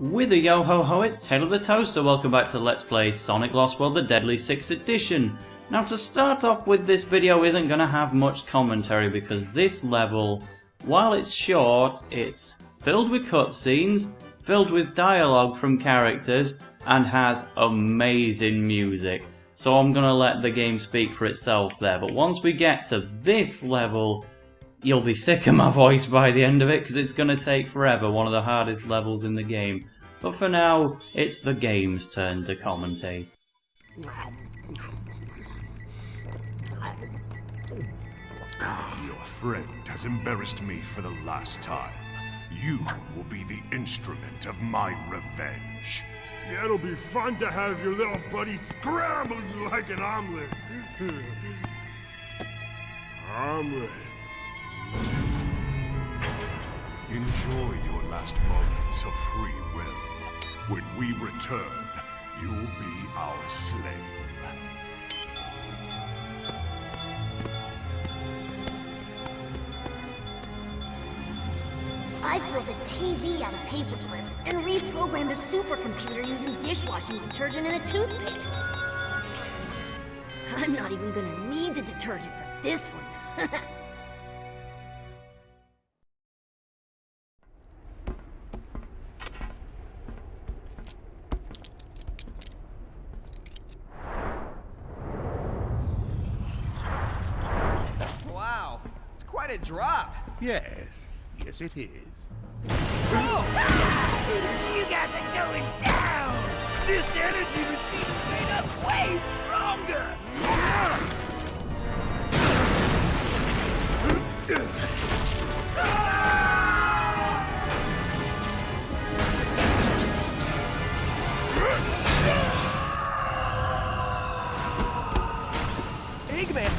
With a yo-ho-ho, it's Tale of the Toaster. Welcome back to Let's Play Sonic Lost World, the Deadly 6th Edition. Now to start off with, this video isn't going to have much commentary because this level, while it's short, it's filled with cutscenes, filled with dialogue from characters, and has amazing music. So I'm going to let the game speak for itself there, but once we get to this level, you'll be sick of my voice by the end of it because it's going to take forever, one of the hardest levels in the game. But for now, it's the game's turn to commentate. Your friend has embarrassed me for the last time. You will be the instrument of my revenge. Yeah, it'll be fun to have your little buddy scramble you like an omelet. Omelet. Enjoy your last moments of free will. When we return, you'll be our slave. I built a TV out of paper clips and reprogrammed a supercomputer using dishwashing detergent and a toothpick. I'm not even gonna need the detergent for this one. Wow, it's quite a drop. Yes, yes it is. Oh! You guys are going down! This energy machine has made us way stronger! Eggman!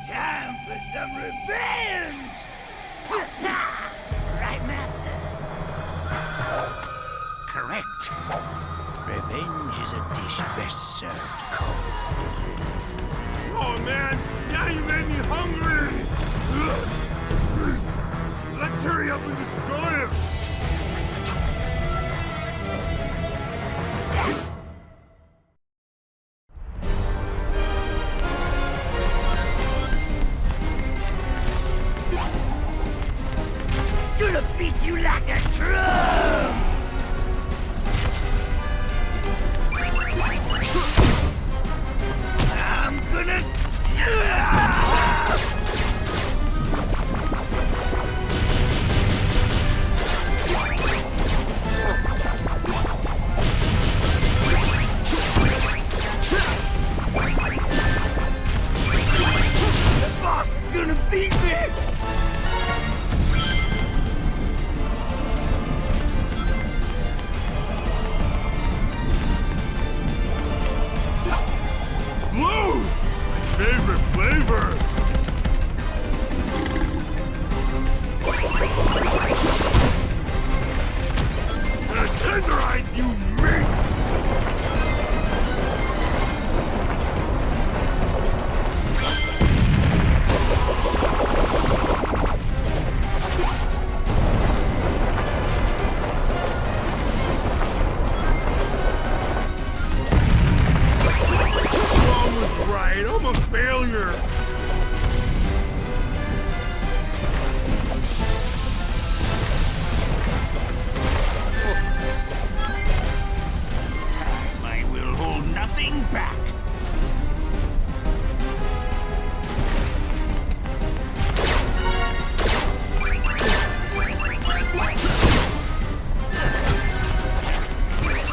Time for some revenge! Right, Master? Correct. Revenge is a dish best served cold. Oh man, now you made me hungry! Let's hurry up and destroy him! Gonna beat you like a drum! I'm gonna... The boss is gonna beat me! Blue! My favorite flavor! Tenderize, you meat! Mom was right, I'm a failure! I will hold nothing back.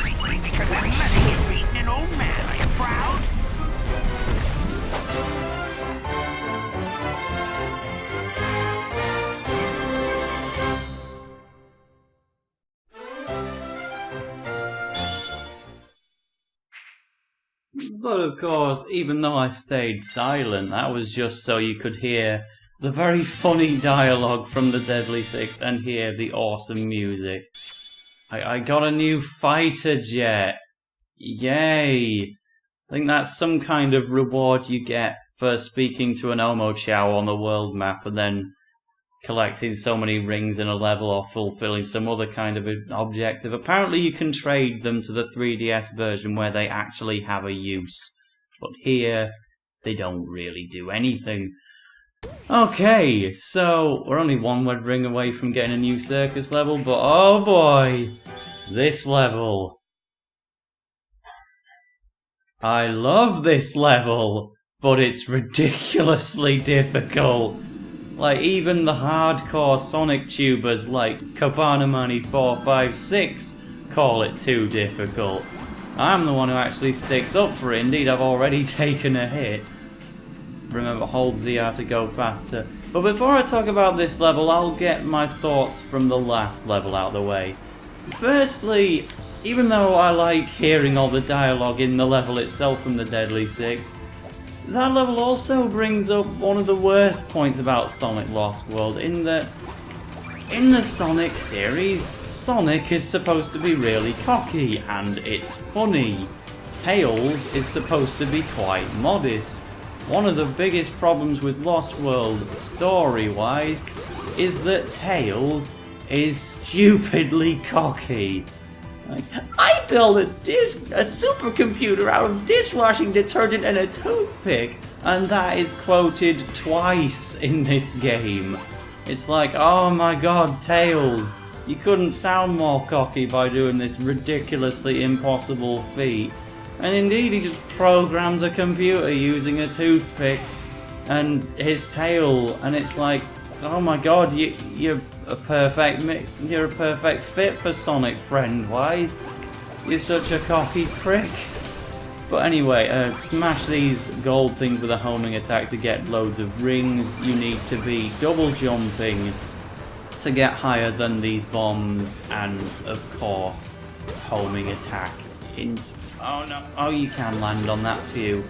Simply because I'm letting you beat an old man, are you proud? But of course, even though I stayed silent, that was just so you could hear the very funny dialogue from the Deadly Six and hear the awesome music. I got a new fighter jet. Yay! I think that's some kind of reward you get for speaking to an Omochao on the world map and then collecting so many rings in a level or fulfilling some other kind of objective. Apparently you can trade them to the 3DS version where they actually have a use. But here, they don't really do anything. Okay, so we're only one word ring away from getting a new circus level, but oh boy, this level. I love this level, but it's ridiculously difficult. Like, even the hardcore Sonic tubers like Kabanamani456 call it too difficult. I'm the one who actually sticks up for it. Indeed, I've already taken a hit. Remember, hold ZR to go faster. But before I talk about this level, I'll get my thoughts from the last level out of the way. Firstly, even though I like hearing all the dialogue in the level itself from the Deadly Six, that level also brings up one of the worst points about Sonic Lost World, in that in the Sonic series, Sonic is supposed to be really cocky and it's funny. Tails is supposed to be quite modest. One of the biggest problems with Lost World, story-wise, is that Tails is stupidly cocky. Like, I built a supercomputer out of dishwashing detergent and a toothpick, and that is quoted twice in this game. It's like, oh my god, Tails, you couldn't sound more cocky by doing this ridiculously impossible feat. And indeed, he just programs a computer using a toothpick and his tail, and it's like, oh my god, you're a perfect fit for Sonic friend-wise. You're such a cocky prick. But anyway, smash these gold things with a homing attack to get loads of rings. You need to be double jumping to get higher than these bombs, and of course, homing attack into... Oh no, oh you can land on that few.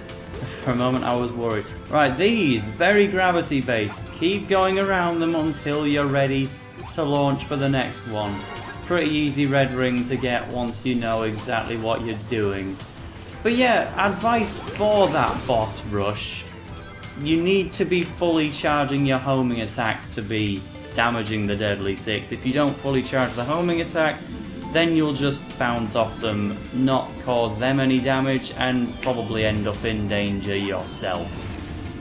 For a moment I was worried. Right, these, very gravity based. Keep going around them until you're ready to launch for the next one. Pretty easy red ring to get once you know exactly what you're doing. But yeah, advice for that boss rush. You need to be fully charging your homing attacks to be damaging the Deadly Six. If you don't fully charge the homing attack, then you'll just bounce off them, not cause them any damage, and probably end up in danger yourself.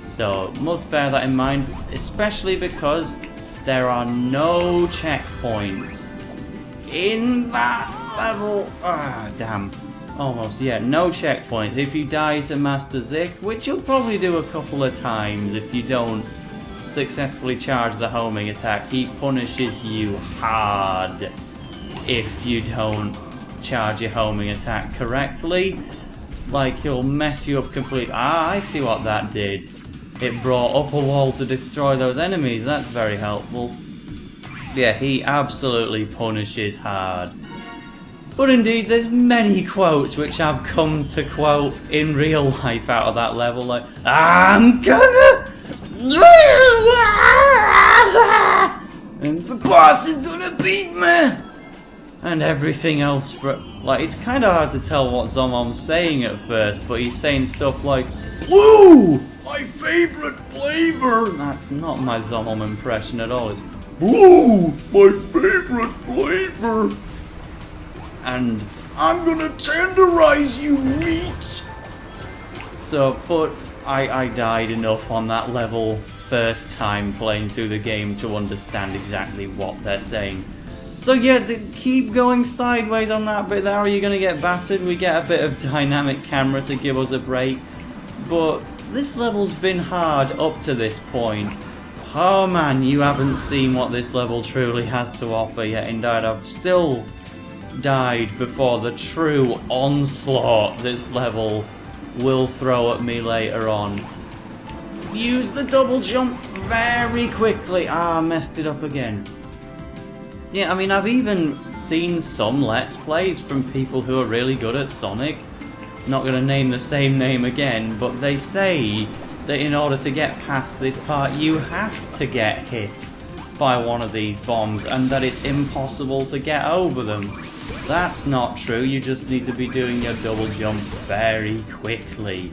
So, must bear that in mind, especially because there are no checkpoints in that level. Ah, damn. Almost, yeah, no checkpoints. If you die to Master Zik, which you'll probably do a couple of times if you don't successfully charge the homing attack, he punishes you hard if you don't charge your homing attack correctly. Like, he'll mess you up completely. Ah, I see what that did. It brought up a wall to destroy those enemies. That's very helpful. Yeah, he absolutely punishes hard. But indeed, there's many quotes which I've come to quote in real life out of that level, like, I'm gonna... and the boss is gonna beat me! And everything else. Like, it's kind of hard to tell what Zomom's saying at first, but he's saying stuff like, "Woo! My favorite flavor!" That's not my Zomom impression at all. It's, "Woo! My favorite flavor!" And, "I'm gonna tenderize you, meat!" So, but I died enough on that level first time playing through the game to understand exactly what they're saying. So yeah, keep going sideways on that bit there, or you're going to get battered. We get a bit of dynamic camera to give us a break. But this level's been hard up to this point. Oh man, you haven't seen what this level truly has to offer yet. Indeed, I've still died before the true onslaught this level will throw at me later on. Use the double jump very quickly. Ah, I messed it up again. Yeah, I mean, I've even seen some Let's Plays from people who are really good at Sonic. Not going to name the same name again, but they say that in order to get past this part, you have to get hit by one of these bombs, and that it's impossible to get over them. That's not true, you just need to be doing your double jump very quickly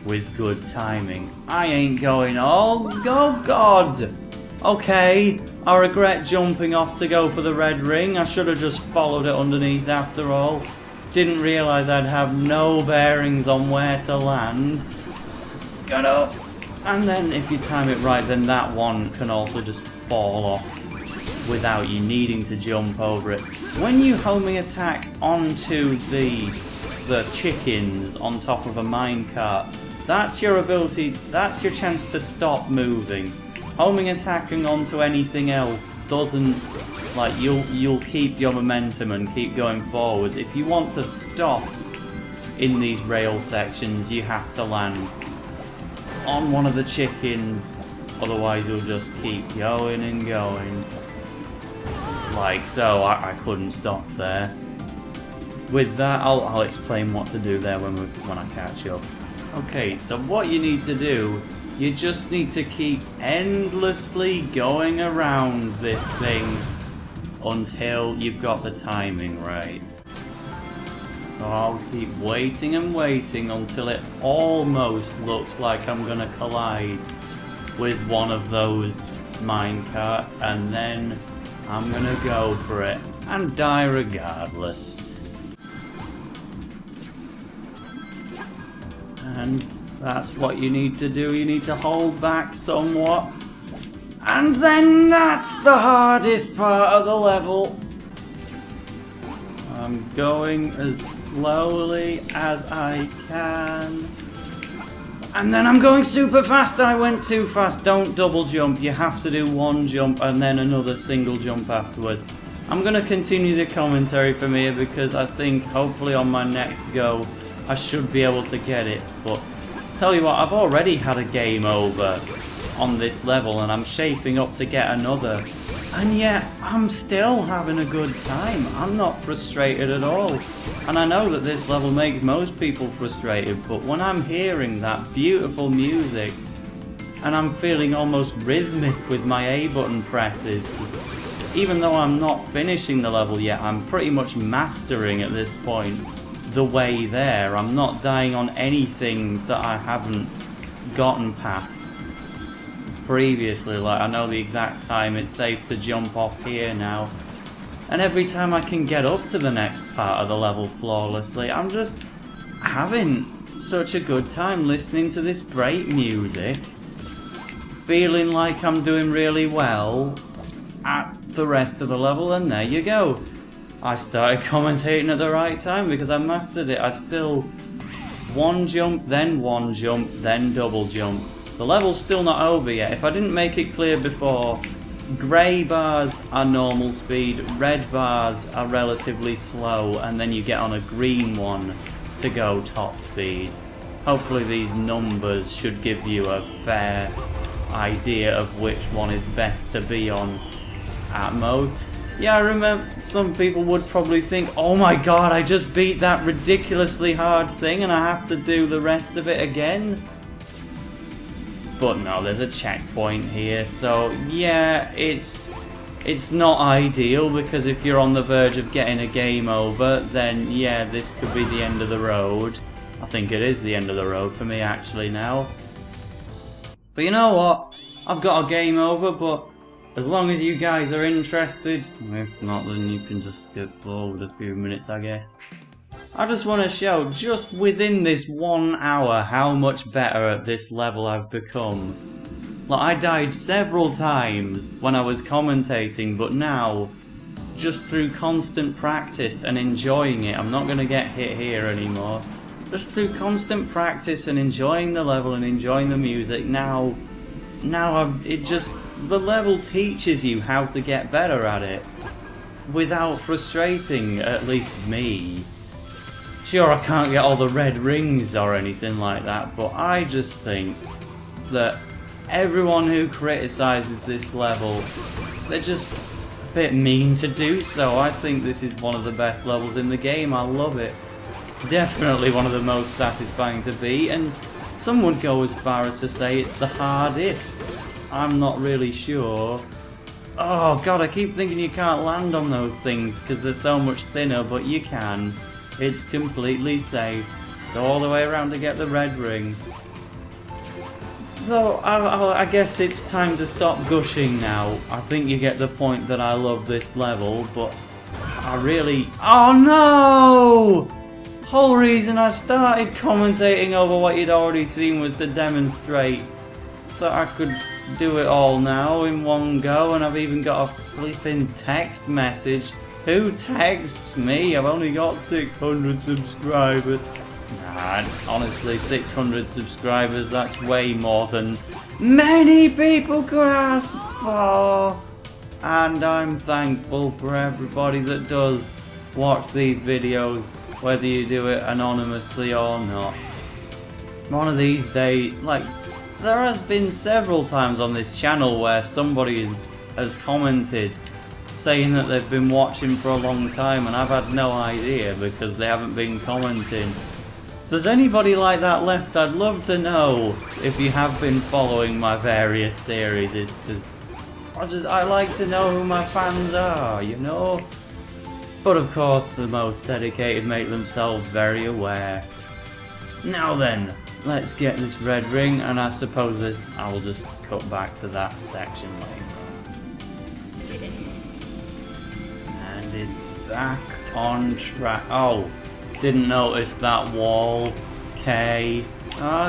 with good timing. I ain't going, oh god! Okay, I regret jumping off to go for the red ring. I should have just followed it underneath after all. Didn't realise I'd have no bearings on where to land. Get up! And then if you time it right, then that one can also just fall off without you needing to jump over it. When you homing attack onto the chickens on top of a minecart, that's your ability, that's your chance to stop moving. Homing attacking onto anything else doesn't, like, you'll keep your momentum and keep going forward. If you want to stop in these rail sections, you have to land on one of the chickens, otherwise you'll just keep going and going. Like so. I couldn't stop there. With that, I'll explain what to do there when I catch up. Okay, so what you need to do, you just need to keep endlessly going around this thing until you've got the timing right. So I'll keep waiting and waiting until it almost looks like I'm gonna collide with one of those minecarts, and then I'm gonna go for it and die regardless. And that's what you need to do. You need to hold back somewhat. And then that's the hardest part of the level. I'm going as slowly as I can. And then I'm going super fast. I went too fast. Don't double jump. You have to do one jump and then another single jump afterwards. I'm going to continue the commentary from here because I think hopefully on my next go I should be able to get it. But tell you what, I've already had a game over on this level and I'm shaping up to get another. And yet I'm still having a good time. I'm not frustrated at all. And I know that this level makes most people frustrated, but when I'm hearing that beautiful music and I'm feeling almost rhythmic with my A button presses, 'cause even though I'm not finishing the level yet, I'm pretty much mastering at this point the way there. I'm not dying on anything that I haven't gotten past previously. Like, I know the exact time it's safe to jump off here now, and every time I can get up to the next part of the level flawlessly, I'm just having such a good time listening to this great music, feeling like I'm doing really well at the rest of the level. And there you go, I started commentating at the right time because I mastered it. I still one jump, then double jump. The level's still not over yet. If I didn't make it clear before, grey bars are normal speed, red bars are relatively slow, and then you get on a green one to go top speed. Hopefully these numbers should give you a fair idea of which one is best to be on at most. Yeah, I remember some people would probably think, oh my god, I just beat that ridiculously hard thing and I have to do the rest of it again. But no, there's a checkpoint here, so yeah, it's not ideal, because if you're on the verge of getting a game over, then yeah, this could be the end of the road. I think it is the end of the road for me actually now. But you know what? I've got a game over, but as long as you guys are interested, if not then you can just skip forward a few minutes I guess. I just want to show, just within this 1 hour, how much better at this level I've become. Like, I died several times when I was commentating, but now, just through constant practice and enjoying it, I'm not going to get hit here anymore. Just through constant practice and enjoying the level and enjoying the music, now the level teaches you how to get better at it without frustrating, at least me. Sure, I can't get all the red rings or anything like that, but I just think that everyone who criticises this level, they're just a bit mean to do so. I think this is one of the best levels in the game. I love it. It's definitely one of the most satisfying to beat, and some would go as far as to say it's the hardest. I'm not really sure, Oh god, I keep thinking you can't land on those things because they're so much thinner, but you can. It's completely safe. Go all the way around to get the red ring. So, I guess it's time to stop gushing now. I think you get the point that I love this level, but I really... Oh no! The whole reason I started commentating over what you'd already seen was to demonstrate that I could do it all now in one go, and I've even got a flipping text message. Who texts me? I've only got 600 subscribers. Nah, honestly, 600 subscribers, that's way more than many people could ask for. And I'm thankful for everybody that does watch these videos, whether you do it anonymously or not. One of these days, like, there has been several times on this channel where somebody has commented saying that they've been watching for a long time, and I've had no idea because they haven't been commenting. If there's anybody like that left, I'd love to know if you have been following my various series, because I like to know who my fans are, you know? But of course, the most dedicated make themselves very aware. Now then, let's get this red ring, and I suppose I will just cut back to that section later. And it's back on track. Oh, didn't notice that wall. Okay.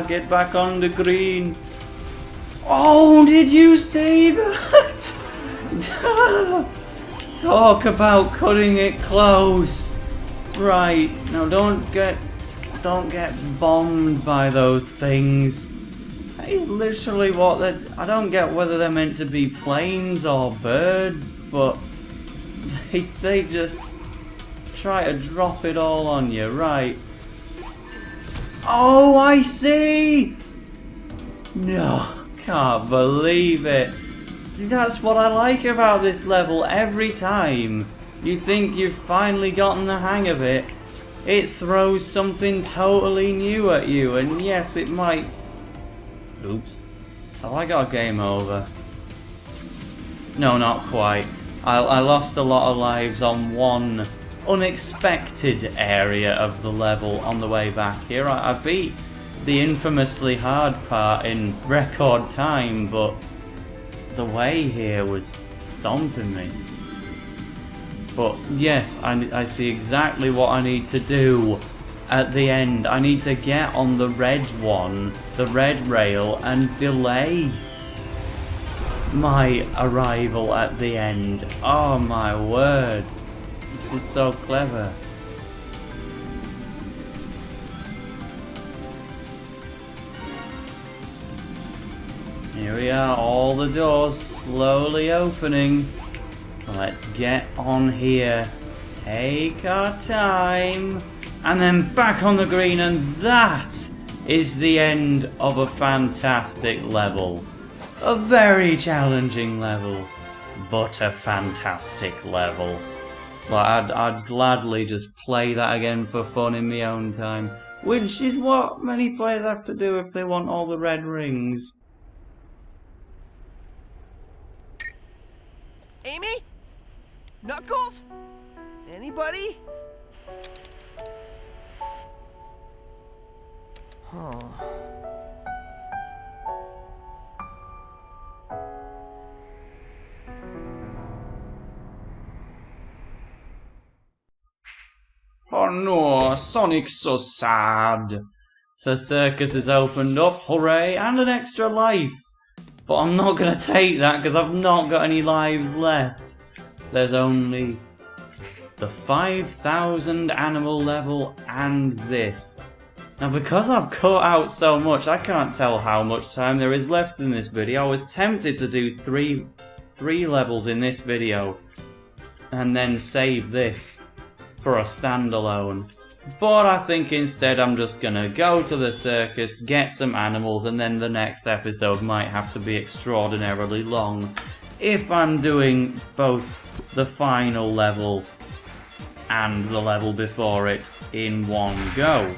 Get back on the green. Oh, did you see that? Talk about cutting it close. Right, now don't get bombed by those things. That is literally what I don't get whether they're meant to be planes or birds, but they just try to drop it all on you, right? Oh, I see! No, can't believe it. That's what I like about this level every time. You think you've finally gotten the hang of it. It throws something totally new at you, and yes, it might... Oops. Have I got a game over? No, not quite. I lost a lot of lives on one unexpected area of the level on the way back here. I beat the infamously hard part in record time, but the way here was stomping me. But yes, I see exactly what I need to do at the end. I need to get on the red one, the red rail, and delay my arrival at the end. Oh my word. This is so clever. Here we are, all the doors slowly opening. Let's get on here, take our time, and then back on the green, and that is the end of a fantastic level. A very challenging level, but a fantastic level. Like, I'd gladly just play that again for fun in my own time, which is what many players have to do if they want all the red rings. Amy? Knuckles? Anybody? Huh. Oh no, Sonic's so sad. The circus has opened up, hooray, and an extra life. But I'm not going to take that because I've not got any lives left. There's only the 5,000 animal level and this. Now because I've cut out so much, I can't tell how much time there is left in this video. I was tempted to do three levels in this video and then save this for a standalone. But I think instead I'm just gonna go to the circus, get some animals, and then the next episode might have to be extraordinarily long if I'm doing both the final level and the level before it in one go.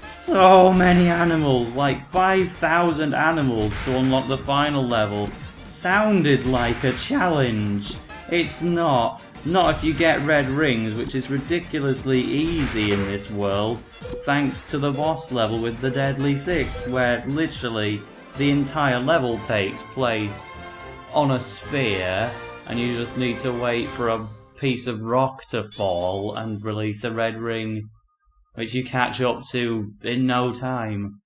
So many animals, like 5,000 animals to unlock the final level. sounded like a challenge. It's not. Not if you get red rings, which is ridiculously easy in this world, thanks to the boss level with the Deadly Six, where literally the entire level takes place on a sphere, and you just need to wait for a piece of rock to fall and release a red ring, which you catch up to in no time.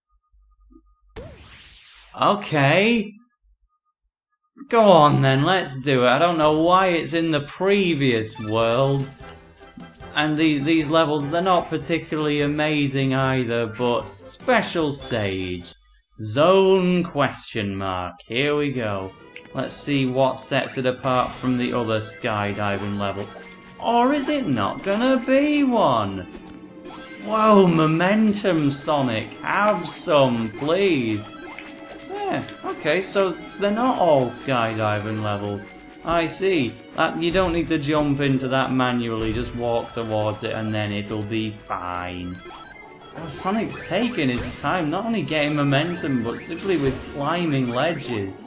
Okay. Go on then, let's do it. I don't know why it's in the previous world. And these levels, they're not particularly amazing either, but special stage. Zone question mark. Here we go. Let's see what sets it apart from the other skydiving levels. Or is it not gonna be one? Whoa, momentum, Sonic. Have some, please. Yeah, okay, so they're not all skydiving levels. I see. You don't need to jump into that manually, just walk towards it and then it'll be fine. Well, Sonic's taking his time, not only getting momentum, but simply with climbing ledges.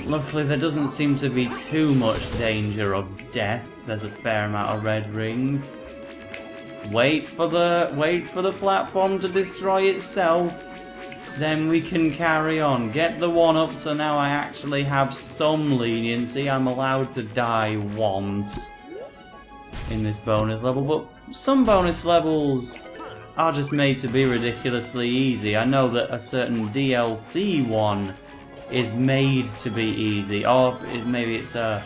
Luckily there doesn't seem to be too much danger of death. There's a fair amount of red rings. Wait for the platform to destroy itself. Then we can carry on. Get the 1-up so now I actually have some leniency. I'm allowed to die once in this bonus level, but some bonus levels are just made to be ridiculously easy. I know that a certain DLC one is made to be easy, or maybe it's a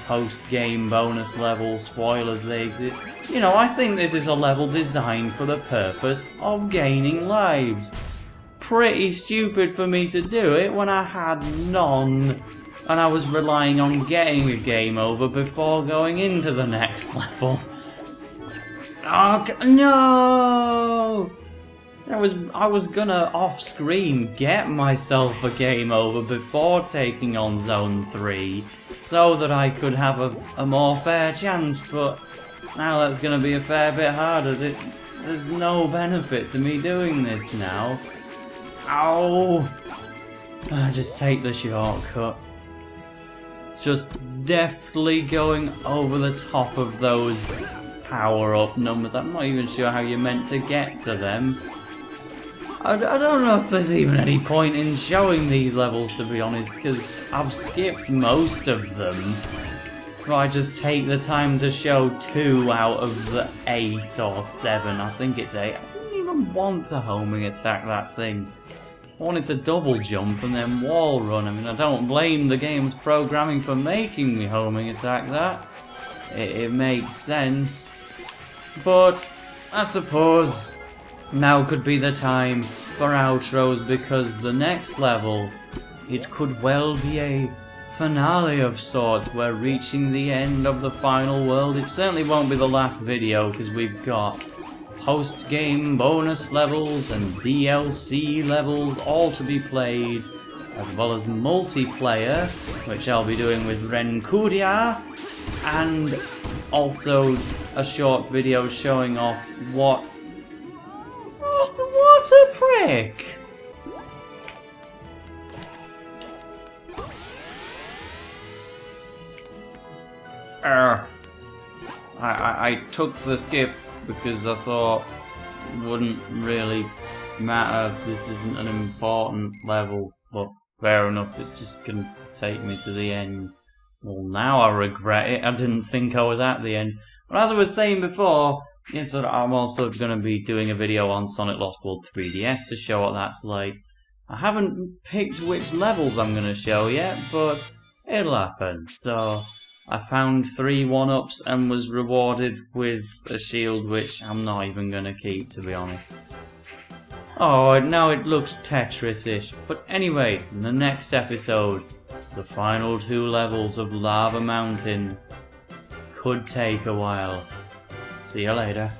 post-game bonus level, spoilers, they exist. You know, I think this is a level designed for the purpose of gaining lives. Pretty stupid for me to do it when I had none, and I was relying on getting a game over before going into the next level. Oh, no! I was gonna off-screen get myself a game over before taking on Zone 3, so that I could have a more fair chance, but now that's gonna be a fair bit harder. There's no benefit to me doing this now. Ow! Just take the shortcut. Just deftly going over the top of those power-up numbers. I'm not even sure how you're meant to get to them. I don't know if there's even any point in showing these levels, to be honest, because I've skipped most of them. But I just take the time to show 2 out of the 8 or 7. I think it's 8. I didn't even want to homing attack that thing. I wanted to double jump and then wall run. I mean, I don't blame the game's programming for making me homing attack that. It makes sense. But I suppose now could be the time for outros, because the next level, it could well be a finale of sorts. We're reaching the end of the final world. It certainly won't be the last video, because we've got post-game bonus levels and DLC levels all to be played, as well as multiplayer, which I'll be doing with Rencudia, and also a short video showing off what a prick! I took the skip because I thought it wouldn't really matter. This isn't an important level, but fair enough, it's just gonna take me to the end. Well, now I regret it. I didn't think I was at the end. But as I was saying before, yes, I'm also going to be doing a video on Sonic Lost World 3DS to show what that's like. I haven't picked which levels I'm going to show yet, but it'll happen. So I found 3 1-ups and was rewarded with a shield, which I'm not even going to keep, to be honest. Oh, now it looks Tetris-ish. But anyway, in the next episode, the final 2 levels of Lava Mountain could take a while. See you later.